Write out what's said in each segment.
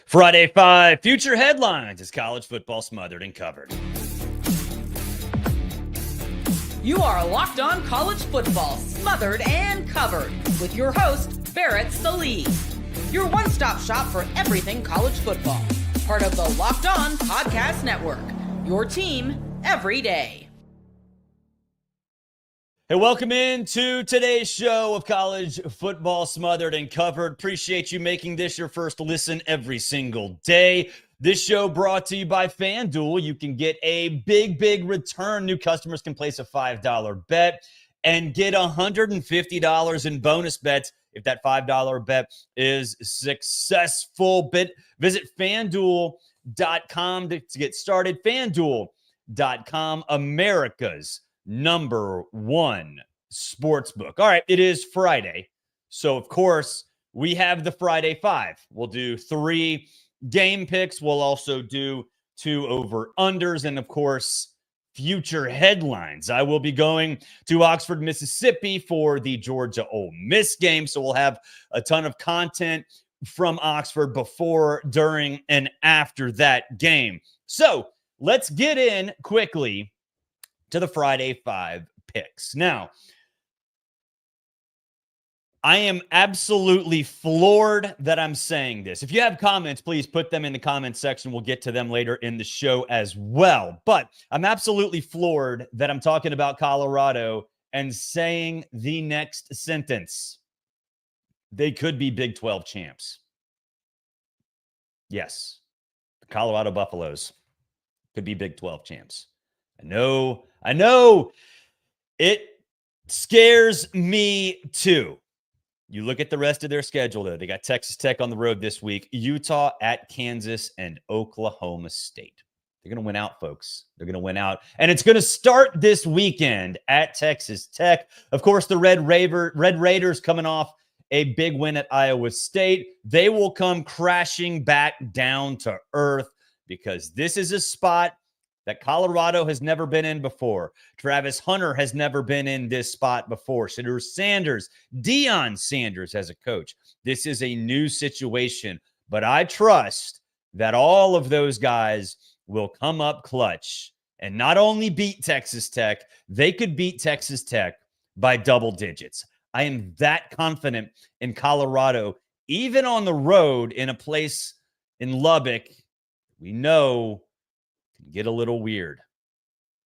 Friday 5, future headlines as college football smothered and covered. You are Locked On College Football, smothered and covered, with your host, Barrett Sallee. Your one-stop shop for everything college football. Part of the Locked On Podcast Network. Your team every day. Hey, welcome into today's show of college football smothered and covered. Appreciate you making this your first listen every single day. This show brought to you by FanDuel. You can get a big return. New customers can place a $5 bet and get $150 in bonus bets if that $5 bet is successful. Visit FanDuel.com to get started. FanDuel.com, America's #1 sportsbook. All right, it is Friday. So, of course, we have the Friday 5. We'll do 3 game picks. We'll also do 2 over-unders and, of course, future headlines. I will be going to Oxford, Mississippi for the Georgia Ole Miss game. So we'll have a ton of content from Oxford before, during, and after that game. So let's get in quickly to the Friday 5 picks. Now, I am absolutely floored that I'm saying this. If you have comments, please put them in the comments section. We'll get to them later in the show as well. But I'm absolutely floored that I'm talking about Colorado and saying the next sentence. They could be Big 12 champs. Yes, the Colorado Buffaloes could be Big 12 champs. I know. It scares me too. You look at the rest of their schedule, though. They got Texas Tech on the road this week, Utah at Kansas, and Oklahoma State. They're going to win out, folks. They're going to win out. And it's going to start this weekend at Texas Tech. Of course, the Red Raiders coming off a big win at Iowa State. They will come crashing back down to earth because this is a spot that Colorado has never been in before. Travis Hunter has never been in this spot before. Shedeur Sanders, Deion Sanders as a coach. This is a new situation, but I trust that all of those guys will come up clutch and not only beat Texas Tech, they could beat Texas Tech by double digits. I am that confident in Colorado, even on the road in a place in Lubbock. We know get a little weird.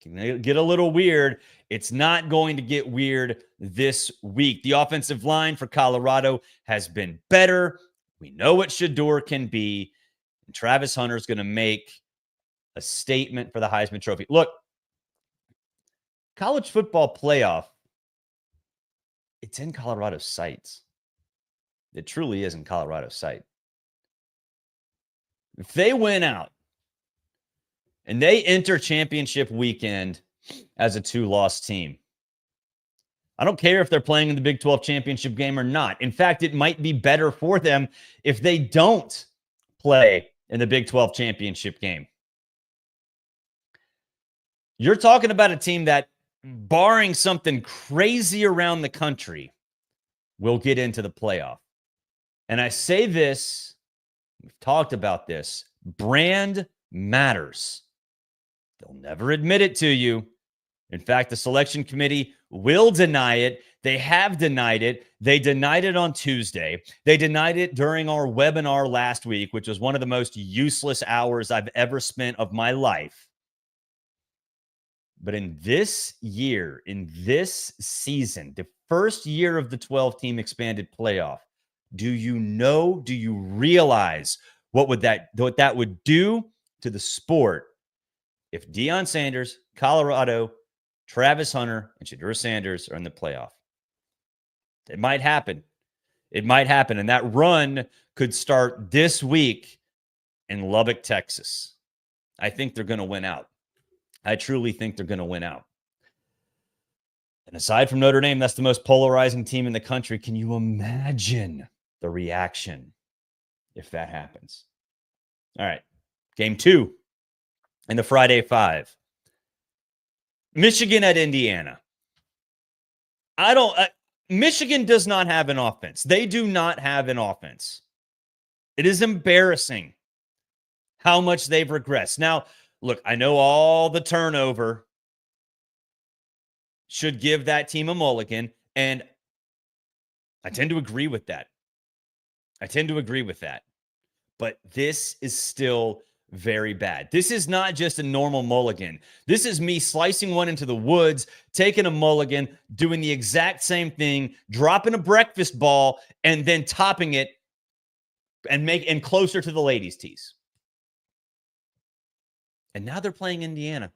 Can get a little weird. It's not going to get weird this week. The offensive line for Colorado has been better. We know what Shedeur can be. And Travis Hunter is going to make a statement for the Heisman Trophy. Look, college football playoff, it's in Colorado's sights. It truly is in Colorado's sight. If they win out, and they enter championship weekend as a 2-loss team, I don't care if they're playing in the Big 12 championship game or not. In fact, it might be better for them if they don't play in the Big 12 championship game. You're talking about a team that, barring something crazy around the country, will get into the playoff. And I say this, we've talked about this, brand matters. They'll never admit it to you. In fact, the selection committee will deny it. They have denied it. They denied it on Tuesday. They denied it during our webinar last week, which was one of the most useless hours I've ever spent of my life. But in this year, in this season, the first year of the 12-team expanded playoff, do you realize what that would do to the sport if Deion Sanders, Colorado, Travis Hunter, and Shedeur Sanders are in the playoff? It might happen. It might happen. And that run could start this week in Lubbock, Texas. I think they're going to win out. I truly think they're going to win out. And aside from Notre Dame, that's the most polarizing team in the country. Can you imagine the reaction if that happens? All right. Game 2 in the Friday 5. Michigan at Indiana. Michigan does not have an offense. They do not have an offense. It is embarrassing how much they've regressed. Now, look, I know all the turnover should give that team a mulligan, and I tend to agree with that. But this is still very bad. This is not just a normal mulligan. This is me slicing one into the woods, taking a mulligan, doing the exact same thing, dropping a breakfast ball, and then topping it and closer to the ladies' tees. And now they're playing Indiana.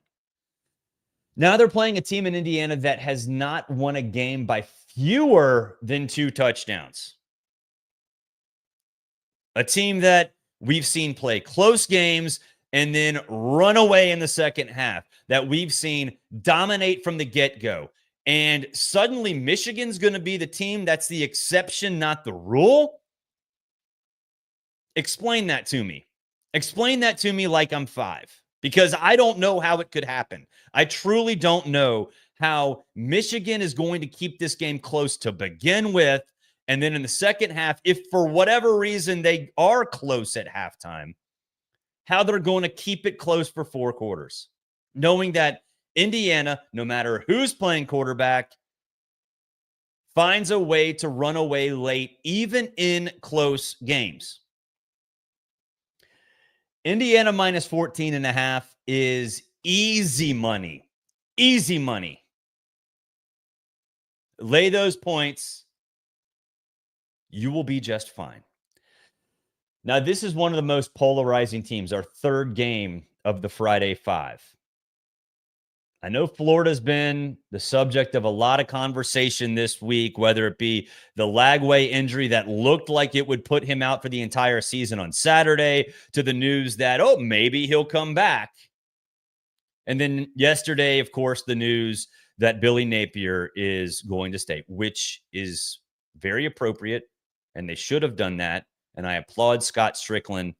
Now they're playing a team in Indiana that has not won a game by fewer than 2 touchdowns. A team that we've seen play close games and then run away in the second half, that we've seen dominate from the get-go. And suddenly Michigan's going to be the team that's the exception, not the rule? Explain that to me. Explain that to me like I'm 5, because I don't know how it could happen. I truly don't know how Michigan is going to keep this game close to begin with. And then in the second half, if for whatever reason they are close at halftime, how they're going to keep it close for 4 quarters, knowing that Indiana, no matter who's playing quarterback, finds a way to run away late, even in close games. Indiana minus 14.5 is easy money. Easy money. Lay those points. You will be just fine. Now, this is one of the most polarizing teams, our third game of the Friday 5. I know Florida's been the subject of a lot of conversation this week, whether it be the Lagway injury that looked like it would put him out for the entire season on Saturday, to the news that, oh, maybe he'll come back. And then yesterday, of course, the news that Billy Napier is going to stay, which is very appropriate, and they should have done that. And I applaud Scott Strickland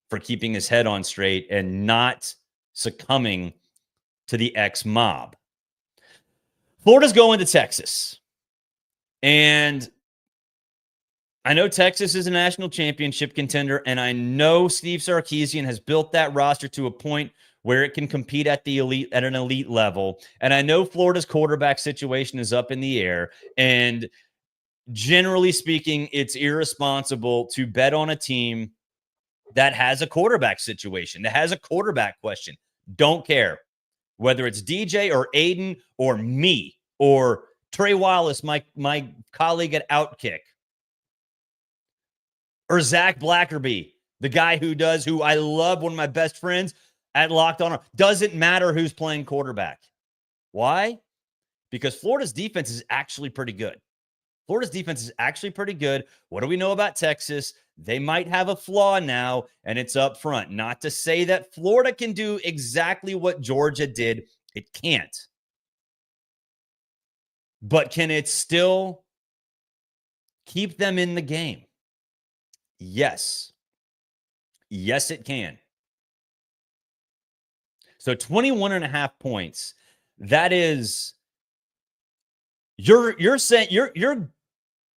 for keeping his head on straight and not succumbing to the ex-mob. Florida's going to Texas. And I know Texas is a national championship contender, and I know Steve Sarkisian has built that roster to a point where it can compete at an elite level. And I know Florida's quarterback situation is up in the air. And generally speaking, it's irresponsible to bet on a team that has a quarterback situation, that has a quarterback question. Don't care. Whether it's DJ or Aiden or me or Trey Wallace, my colleague at Outkick, or Zach Blackerby, the guy who I love, one of my best friends at Locked On. Doesn't matter who's playing quarterback. Why? Because Florida's defense is actually pretty good. Florida's defense is actually pretty good. What do we know about Texas? They might have a flaw now, and it's up front. Not to say that Florida can do exactly what Georgia did. It can't. But can it still keep them in the game? Yes. Yes, it can. So 21.5 points. That is, you're saying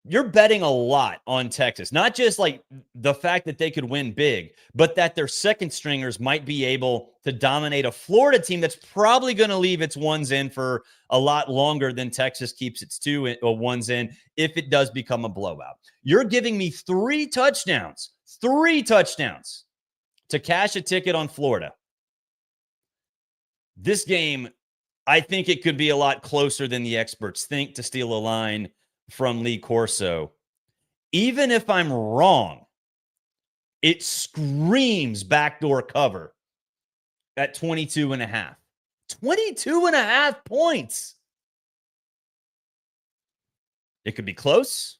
you're betting a lot on Texas. Not just like the fact that they could win big, but that their second stringers might be able to dominate a Florida team that's probably going to leave its ones in for a lot longer than Texas keeps its ones in if it does become a blowout. You're giving me 3 touchdowns to cash a ticket on Florida. This game, I think it could be a lot closer than the experts think, to steal a line from Lee Corso. Even if I'm wrong, it screams backdoor cover at 22.5. 22.5 points. It could be close.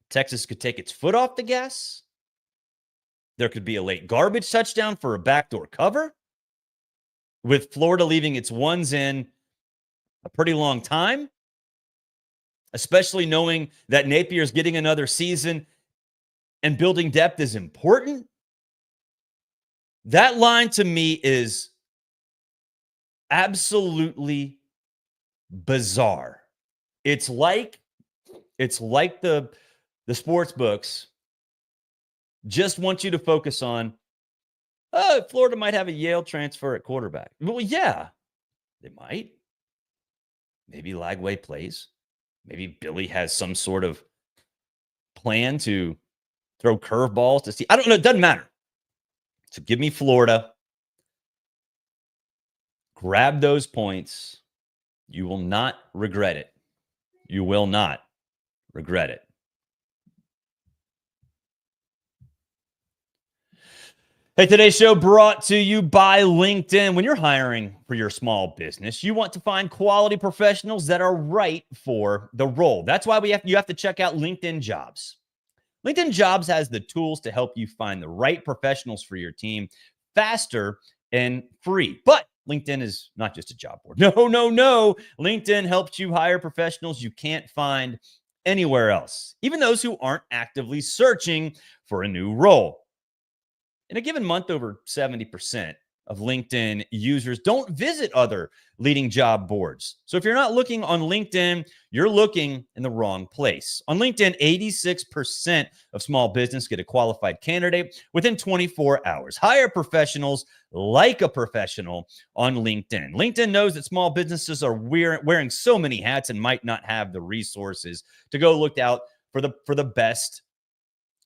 Texas could take its foot off the gas. There could be a late garbage touchdown for a backdoor cover, with Florida leaving its ones in a pretty long time, especially knowing that Napier's getting another season and building depth is important. That line to me is absolutely bizarre. It's like the sports books just want you to focus on Oh, Florida might have a Yale transfer at quarterback. Well, yeah, they might. Maybe Lagway plays. Maybe Billy has some sort of plan to throw curveballs to see. I don't know. It doesn't matter. So give me Florida. Grab those points. You will not regret it. You will not regret it. Hey, today's show brought to you by LinkedIn. When you're hiring for your small business, you want to find quality professionals that are right for the role. That's why you have to check out LinkedIn Jobs. LinkedIn Jobs has the tools to help you find the right professionals for your team faster and free. But LinkedIn is not just a job board. No. LinkedIn helps you hire professionals you can't find anywhere else, even those who aren't actively searching for a new role. In a given month, over 70% of LinkedIn users don't visit other leading job boards. So if you're not looking on LinkedIn, you're looking in the wrong place. On LinkedIn, 86% of small business get a qualified candidate within 24 hours. Hire professionals like a professional on LinkedIn. LinkedIn knows that small businesses are wearing so many hats and might not have the resources to go look out for the best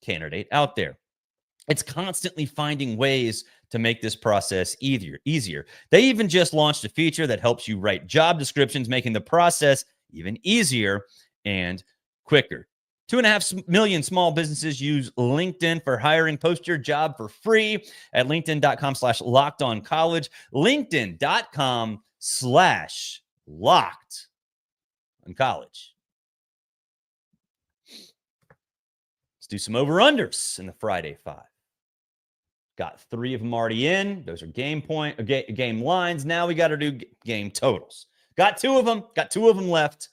candidate out there. It's constantly finding ways to make this process easier. They even just launched a feature that helps you write job descriptions, making the process even easier and quicker. 2.5 million small businesses use LinkedIn for hiring. Post your job for free at linkedin.com/lockedoncollege, linkedin.com/lockedoncollege. Let's do some over-unders in the Friday Five. Got 3 of them already in. Those are game lines. Now we got to do game totals. Got 2 of them. Got 2 of them left.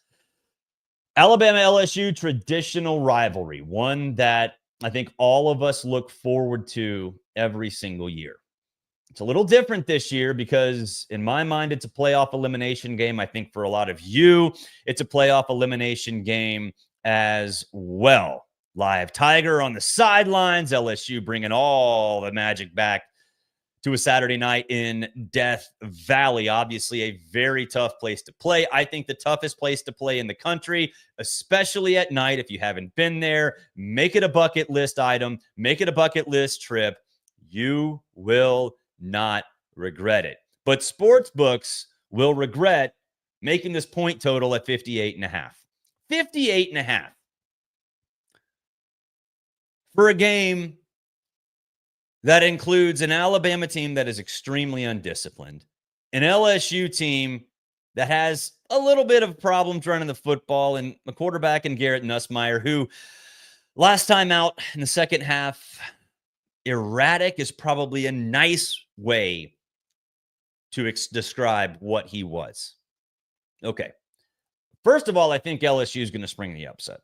Alabama LSU traditional rivalry, one that I think all of us look forward to every single year. It's a little different this year because in my mind, it's a playoff elimination game. I think for a lot of you, it's a playoff elimination game as well. Live Tiger on the sidelines, LSU bringing all the magic back to a Saturday night in Death Valley. Obviously, a very tough place to play. I think the toughest place to play in the country, especially at night. If you haven't been there, make it a bucket list item. Make it a bucket list trip. You will not regret it. But sports books will regret making this point total at 58.5. 58.5. For a game that includes an Alabama team that is extremely undisciplined, an LSU team that has a little bit of problems running the football, and a quarterback in Garrett Nussmeier, who last time out in the second half, erratic is probably a nice way to describe what he was. Okay. First of all, I think LSU is going to spring the upset.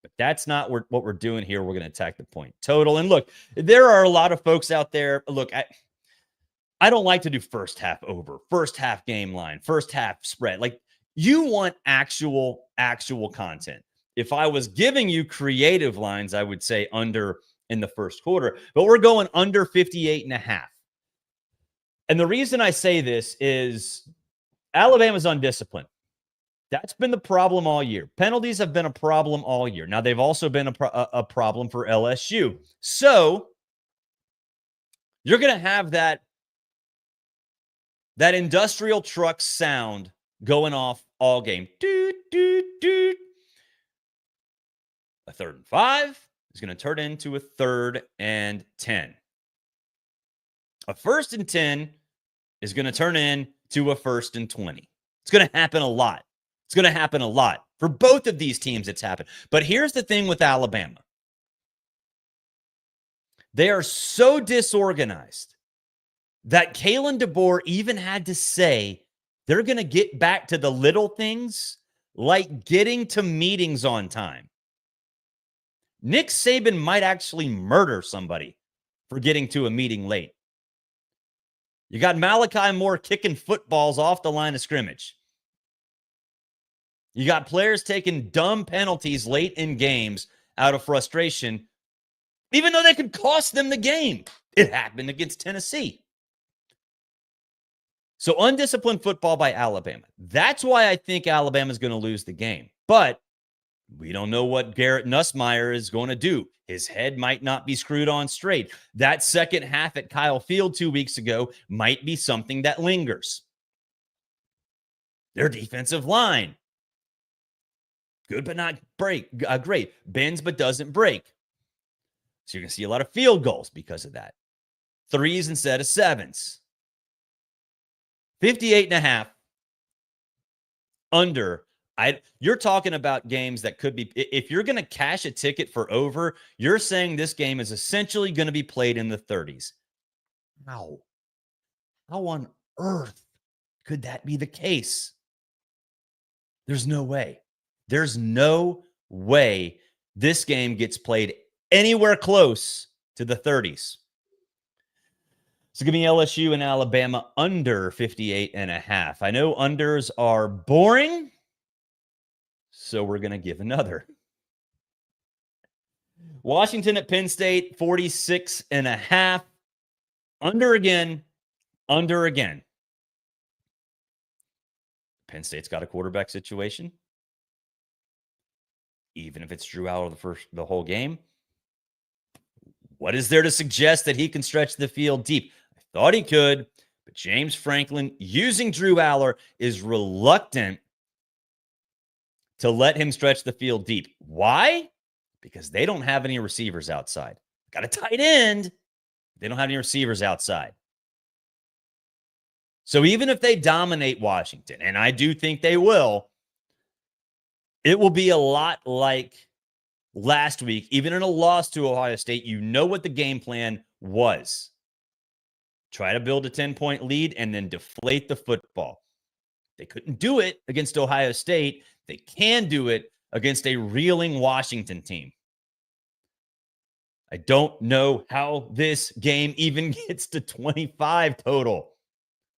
But that's not what we're doing here. We're going to attack the point total. And look, there are a lot of folks out there. Look, I don't like to do first half over, first half game line, first half spread. Like, you want actual content. If I was giving you creative lines, I would say under in the first quarter. But we're going under 58.5. And the reason I say this is Alabama's undisciplined. That's been the problem all year. Penalties have been a problem all year. Now, they've also been a problem for LSU. So you're going to have that industrial truck sound going off all game. Doot, doot, doot. A 3rd and 5 is going to turn into a 3rd and 10. A 1st and 10 is going to turn into a 1st and 20. It's going to happen a lot. It's going to happen a lot. For both of these teams, it's happened. But here's the thing with Alabama. They are so disorganized that Kalen DeBoer even had to say they're going to get back to the little things like getting to meetings on time. Nick Saban might actually murder somebody for getting to a meeting late. You got Malachi Moore kicking footballs off the line of scrimmage. You got players taking dumb penalties late in games out of frustration. even though they could cost them the game. It happened against Tennessee. So undisciplined football by Alabama. That's why I think Alabama's going to lose the game. But we don't know what Garrett Nussmeier is going to do. His head might not be screwed on straight. That second half at Kyle Field 2 weeks ago might be something that lingers. Their defensive line, good but not great. Bends but doesn't break. So you're going to see a lot of field goals because of that. 3s instead of 7s. 58.5 under. You're talking about games that could be, if you're going to cash a ticket for over, you're saying this game is essentially going to be played in the 30s. How on earth could that be the case? There's no way. There's no way this game gets played anywhere close to the 30s. So give me LSU and Alabama under 58.5. I know unders are boring, so we're going to give another. Washington at Penn State, 46.5. Under again. Penn State's got a quarterback situation. Even if it's Drew Aller the whole game. What is there to suggest that he can stretch the field deep? I thought he could, but James Franklin, using Drew Aller, is reluctant to let him stretch the field deep. Why? Because they don't have any receivers outside. Got a tight end. They don't have any receivers outside. So even if they dominate Washington, and I do think they will, it will be a lot like last week. Even in a loss to Ohio State, you know what the game plan was. Try to build a 10-point lead and then deflate the football. They couldn't do it against Ohio State. They can do it against a reeling Washington team. I don't know how this game even gets to 25 total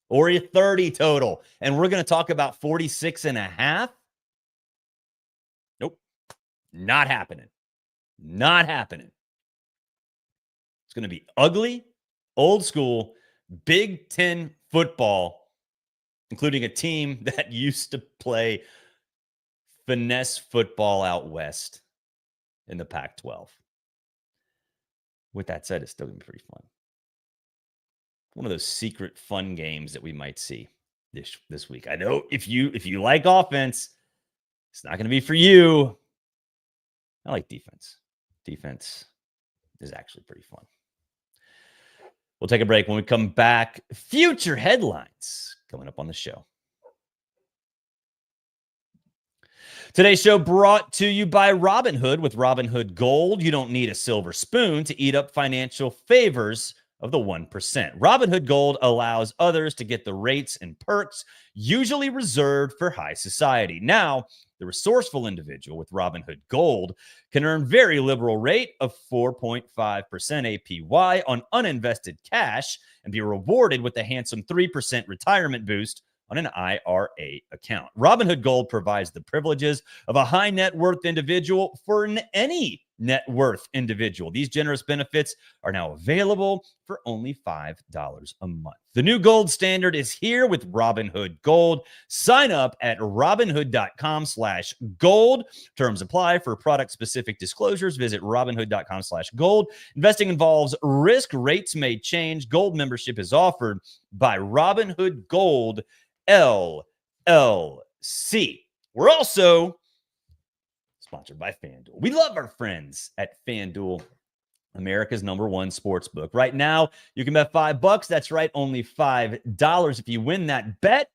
or a 30 total. And we're going to talk about 46.5. Nope. Not happening. Not happening. It's going to be ugly, old school, Big Ten football, including a team that used to play finesse football out west in the Pac-12. With that said, it's still going to be pretty fun. One of those secret fun games that we might see this week. I know if you like offense, it's not going to be for you. I like defense. Defense is actually pretty fun. We'll take a break. When we come back, future headlines coming up on the show. Today's show brought to you by Robinhood. With Robinhood Gold, you don't need a silver spoon to eat up financial favors of the 1%. Robinhood Gold allows others to get the rates and perks usually reserved for high society. Now, the resourceful individual with Robinhood Gold can earn very liberal rate of 4.5% APY on uninvested cash and be rewarded with a handsome 3% retirement boost on an IRA account. Robinhood Gold provides the privileges of a high net worth individual for any net worth individual. These generous benefits are now available for only $5 a month. The new gold standard is here with Robinhood Gold. Sign up at Robinhood.com/gold. Terms apply. For product-specific disclosures, visit Robinhood.com/gold. Investing involves risk. Rates may change. Gold membership is offered by Robinhood Gold LLC. We're also sponsored by FanDuel. We love our friends at FanDuel, America's #1 sports book. Right now, you can bet $5. That's right, only $5. If you win that bet,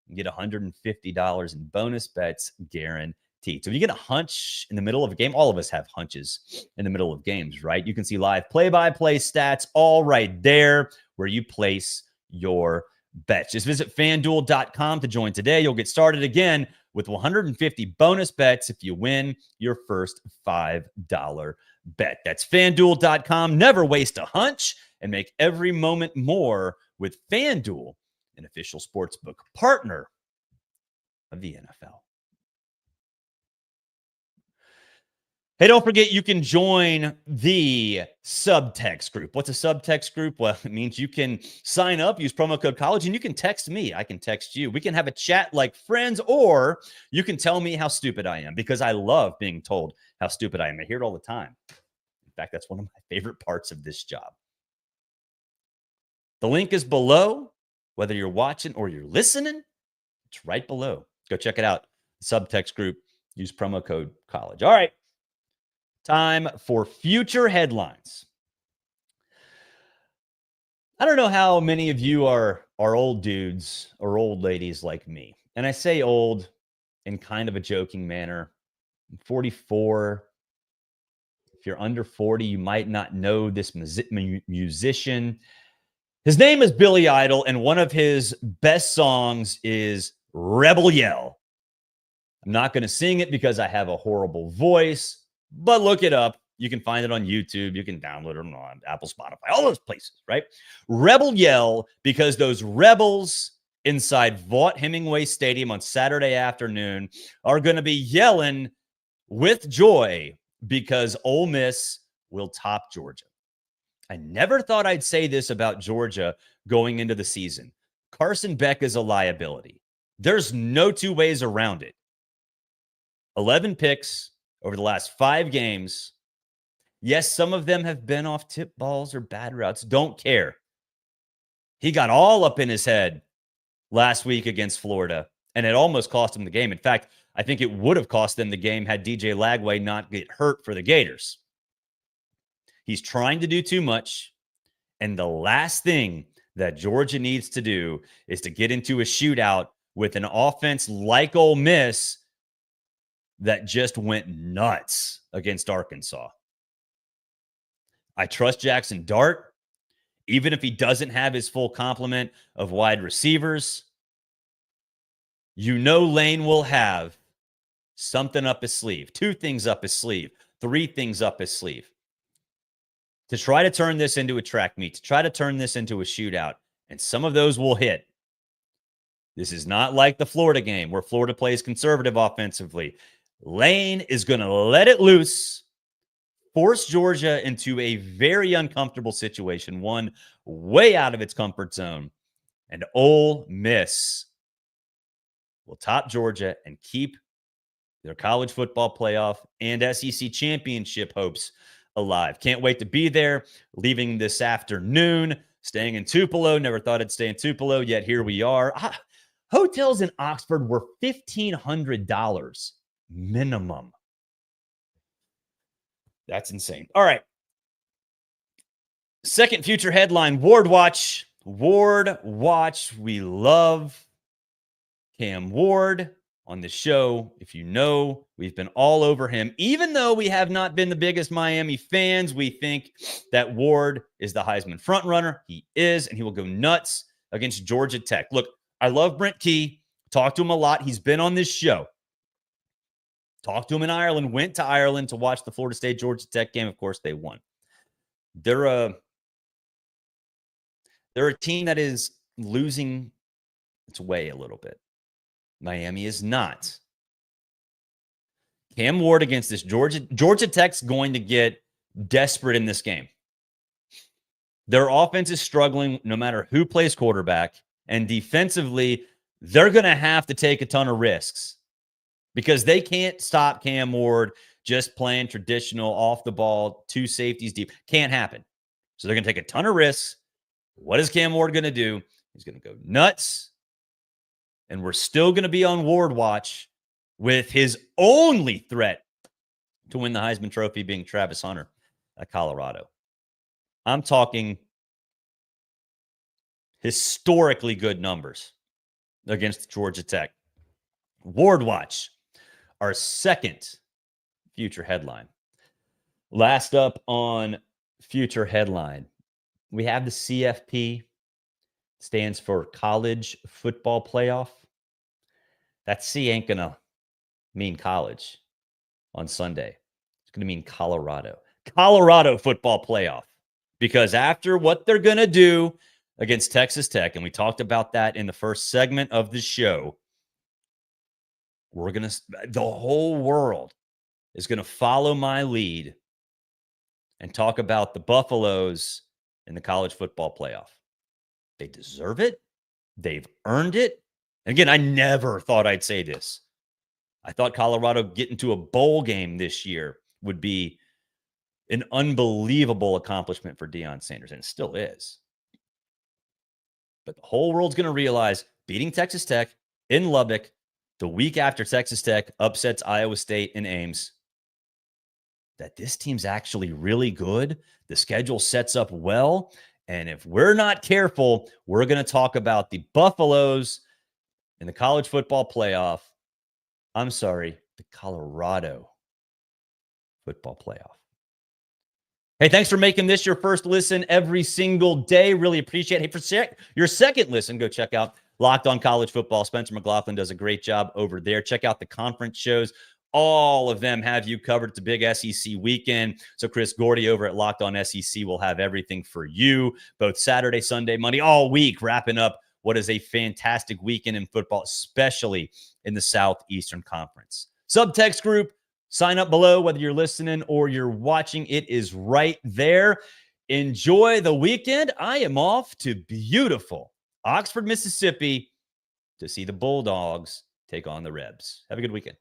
you get $150 in bonus bets guaranteed. So if you get a hunch in the middle of a game, all of us have hunches in the middle of games, right? You can see live play-by-play stats all right there where you place your bets. Just visit FanDuel.com to join today. You'll get started again with 150 bonus bets if you win your first $5 bet. That's FanDuel.com. Never waste a hunch and make every moment more with FanDuel, an official sportsbook partner of the NFL. Hey, don't forget you can join the subtext group. What's a subtext group? Well, it means you can sign up, use promo code college, and you can text me. I can text you. We can have a chat like friends, or you can tell me how stupid I am, because I love being told how stupid I am. I hear it all the time. In fact, that's one of my favorite parts of this job. The link is below. Whether you're watching or you're listening, it's right below. Go check it out. Subtext group. Use promo code college. All right. Time for future headlines. I don't know how many of you are old dudes or old ladies like me. And I say old in kind of a joking manner. I'm 44. If you're under 40, you might not know this musician. His name is Billy Idol, and one of his best songs is Rebel Yell. I'm not going to sing it because I have a horrible voice, but look it up. You can find it on YouTube. You can download it on Apple, Spotify, all those places, right? Rebel Yell, because those rebels inside Vaught Hemingway Stadium on Saturday afternoon are going to be yelling with joy because Ole Miss will top Georgia. I never thought I'd say this about Georgia going into the season. Carson Beck is a liability. There's no two ways around it. 11 picks over the last 5 games. Yes, some of them have been off tip balls or bad routes. Don't care. He got all up in his head last week against Florida, and it almost cost him the game. In fact, I think it would have cost them the game had DJ Lagway not get hurt for the Gators. He's trying to do too much, and the last thing that Georgia needs to do is to get into a shootout with an offense like Ole Miss that just went nuts against Arkansas. I trust Jackson Dart, even if he doesn't have his full complement of wide receivers. You know Lane will have something up his sleeve, 2 things up his sleeve, 3 things up his sleeve to try to turn this into a track meet, to try to turn this into a shootout, and some of those will hit. This is not like the Florida game where Florida plays conservative offensively. Lane is going to let it loose, force Georgia into a very uncomfortable situation, one way out of its comfort zone, and Ole Miss will top Georgia and keep their college football playoff and SEC championship hopes alive. Can't wait to be there. Leaving this afternoon, staying in Tupelo. Never thought I'd stay in Tupelo, yet here we are. Hotels in Oxford were $1,500 minimum. That's insane. All right. Second future headline, Ward Watch. Ward Watch. We love Cam Ward on the show. If you know, we've been all over him. Even though we have not been the biggest Miami fans, we think that Ward is the Heisman frontrunner. He is, and he will go nuts against Georgia Tech. Look, I love Brent Key. Talked to him a lot. He's been on this show. Talked to him in Ireland. Went to Ireland to watch the Florida State-Georgia Tech game. Of course, they won. They're a team that is losing its way a little bit. Miami is not. Cam Ward against this Georgia Tech's going to get desperate in this game. Their offense is struggling no matter who plays quarterback, and defensively, they're going to have to take a ton of risks because they can't stop Cam Ward just playing traditional off the ball, 2 safeties deep. Can't happen. So they're going to take a ton of risks. What is Cam Ward going to do? He's going to go nuts. And we're still going to be on Ward Watch with his only threat to win the Heisman Trophy being Travis Hunter at Colorado. I'm talking historically good numbers against Georgia Tech. Ward Watch, our second future headline. Last up on future headline, we have the CFP. Stands for College Football Playoff. That C ain't going to mean college on Sunday. It's going to mean Colorado. Colorado Football Playoff. Because after what they're going to do against Texas Tech, and we talked about that in the first segment of the show, the whole world is going to follow my lead and talk about the Buffaloes in the college football playoff. They deserve it. They've earned it. And again, I never thought I'd say this. I thought Colorado getting to a bowl game this year would be an unbelievable accomplishment for Deion Sanders, and it still is. But the whole world's going to realize beating Texas Tech in Lubbock the week after Texas Tech upsets Iowa State in Ames, that this team's actually really good. The schedule sets up well. And if we're not careful, we're going to talk about the Buffaloes in the college football playoff. I'm sorry, the Colorado football playoff. Hey, thanks for making this your first listen every single day. Really appreciate it. Hey, for your second listen, go check out Locked On College Football. Spencer McLaughlin does a great job over there. Check out the conference shows. All of them have you covered. It's a big SEC weekend. So Chris Gordy over at Locked On SEC will have everything for you, both Saturday, Sunday, Monday, all week, wrapping up what is a fantastic weekend in football, especially in the Southeastern Conference. Subtext group, sign up below, whether you're listening or you're watching. It is right there. Enjoy the weekend. I am off to beautiful Oxford, Mississippi to see the Bulldogs take on the Rebs. Have a good weekend.